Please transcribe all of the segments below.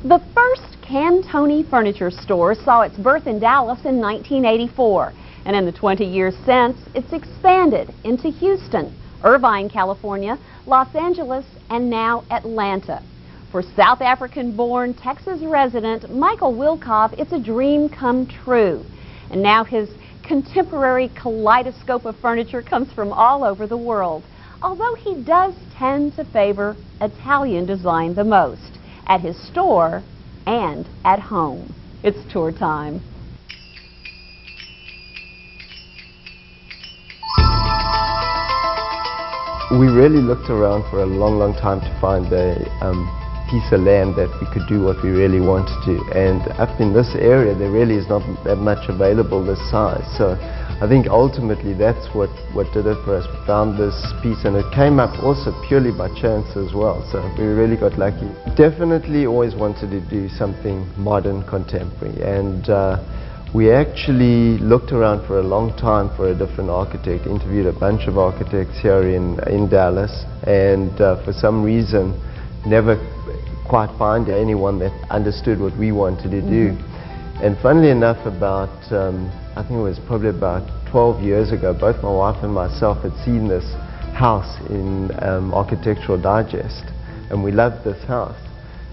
The first Cantoni furniture store saw its birth in Dallas in 1984, and in the 20 years since, it's expanded into Houston, Irvine, California, Los Angeles, and now Atlanta. For South African-born Texas resident Michael Wilkov, it's a dream come true. And now his contemporary kaleidoscope of furniture comes from all over the world, although he does tend to favor Italian design the most, at his store and at home. It's tour time. We really looked around for a long time to find a piece of land that we could do what we really wanted to. And up in this area, there really is not that much available this size. So I think ultimately that's what did it for us. We found this piece, and it came up also purely by chance as well. So we really got lucky. Definitely always wanted to do something modern, contemporary. And we actually looked around for a long time for a different architect, interviewed a bunch of architects here in Dallas, and for some reason never quite find anyone that understood what we wanted to do. And funnily enough, about I think it was probably about 12 years ago, both my wife and myself had seen this house in Architectural Digest, and we loved this house.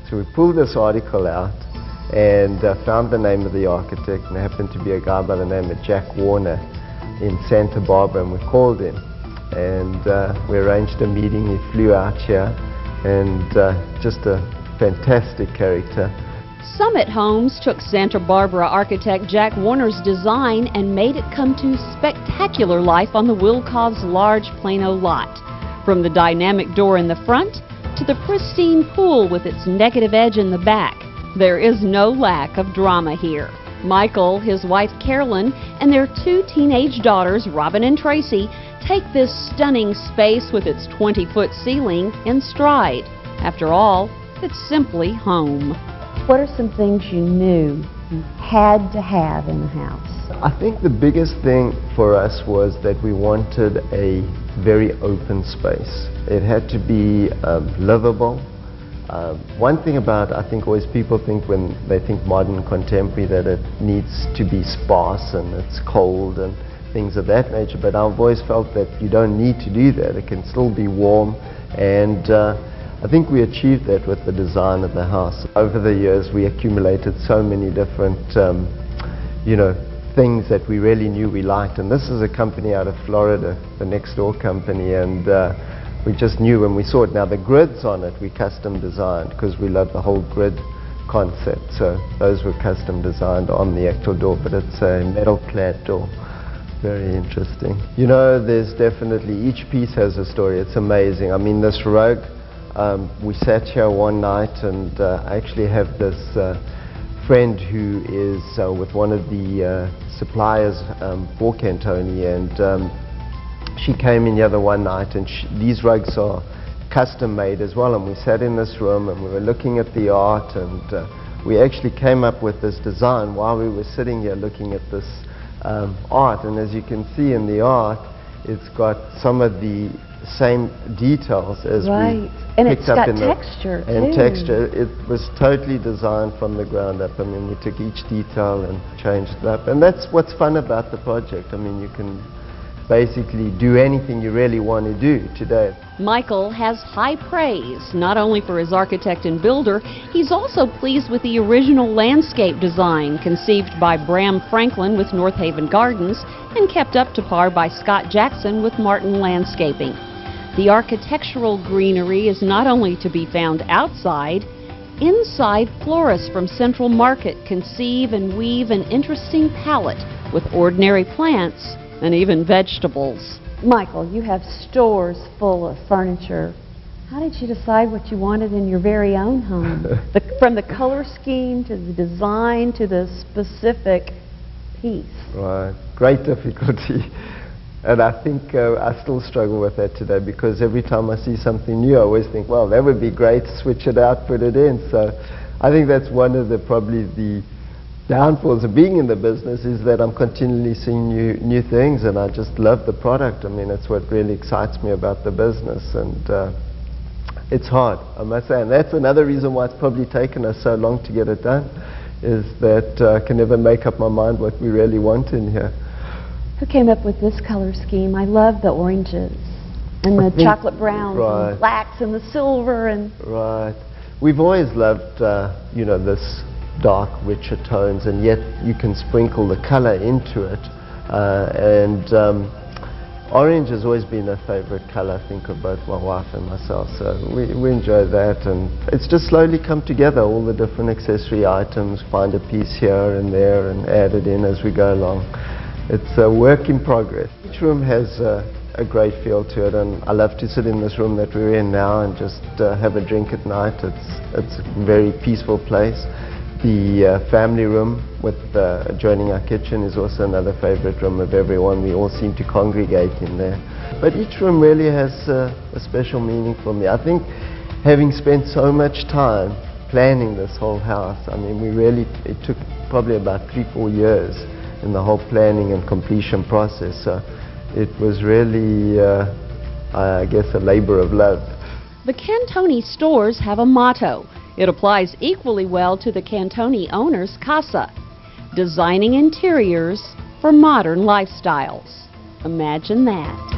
So we pulled this article out and found the name of the architect, and it happened to be a guy by the name of Jack Warner in Santa Barbara, and we called him, and we arranged a meeting. He flew out here, and just a fantastic character. Summit Homes took Santa Barbara architect Jack Warner's design and made it come to spectacular life on the Wilkov's large Plano lot. From the dynamic door in the front to the pristine pool with its negative edge in the back, there is no lack of drama here. Michael, his wife Carolyn, and their two teenage daughters, Robin and Tracy, take this stunning space with its 20-foot ceiling in stride. After all, it's simply home. What are some things you knew you had to have in the house? I think the biggest thing for us was that we wanted a very open space. It had to be livable. One thing about, I think always people think when they think modern contemporary that it needs to be sparse and it's cold and things of that nature, but I've always felt that you don't need to do that. It can still be warm, and I think we achieved that with the design of the house. Over the years we accumulated so many different things that we really knew we liked, and this is a company out of Florida, the next door company, and we just knew when we saw it. Now the grids on it we custom designed because we love the whole grid concept, so those were custom designed on the actual door, but it's a metal clad door. Very interesting. You know, there's definitely, each piece has a story. It's amazing. I mean, this rug, we sat here one night, and I actually have this friend who is with one of the suppliers for Cantoni, and she came in the other one night, and these rugs are custom made as well, and we sat in this room and we were looking at the art, and we actually came up with this design while we were sitting here looking at this art. And as you can see in the art, it's got some of the same details as we and picked it's up got in texture the and too. texture. It was totally designed from the ground up. I mean, we took each detail and changed it up, and that's what's fun about the project. I mean, you can basically do anything you really want to do today. Michael has high praise, not only for his architect and builder, he's also pleased with the original landscape design conceived by Bram Franklin with North Haven Gardens and kept up to par by Scott Jackson with Martin Landscaping. The architectural greenery is not only to be found outside, inside florists from Central Market conceive and weave an interesting palette with ordinary plants and even vegetables. Michael, you have stores full of furniture. How did you decide what you wanted in your very own home? From the color scheme to the design to the specific piece. Right, great difficulty. And I think I still struggle with that today, because every time I see something new I always think, well, that would be great, switch it out, put it in. So I think that's one of the probably the downfalls of being in the business, is that I'm continually seeing new things, and I just love the product. I mean, it's what really excites me about the business, and It's hard, I must say, and that's another reason why it's probably taken us so long to get it done, is that I can never make up my mind what we really want in here. Who came up with this color scheme? I love the oranges and the chocolate browns and blacks and the silver and... Right. We've always loved, you know, this dark, richer tones, and yet you can sprinkle the color into it. Orange has always been a favorite color, I think, of both my wife and myself, so we enjoy that, and it's just slowly come together, all the different accessory items, find a piece here and there and add it in as we go along. It's a work in progress. Each room has a great feel to it, and I love to sit in this room that we're in now and just have a drink at night. It's a very peaceful place. The family room with adjoining our kitchen is also another favorite room of everyone. We all seem to congregate in there. But each room really has a special meaning for me. I think having spent so much time planning this whole house, I mean, it took probably about 3-4 years in the whole planning and completion process. So it was really, I guess, a labor of love. The Cantoni stores have a motto. It applies equally well to the Cantoni owner's casa: designing interiors for modern lifestyles. Imagine that.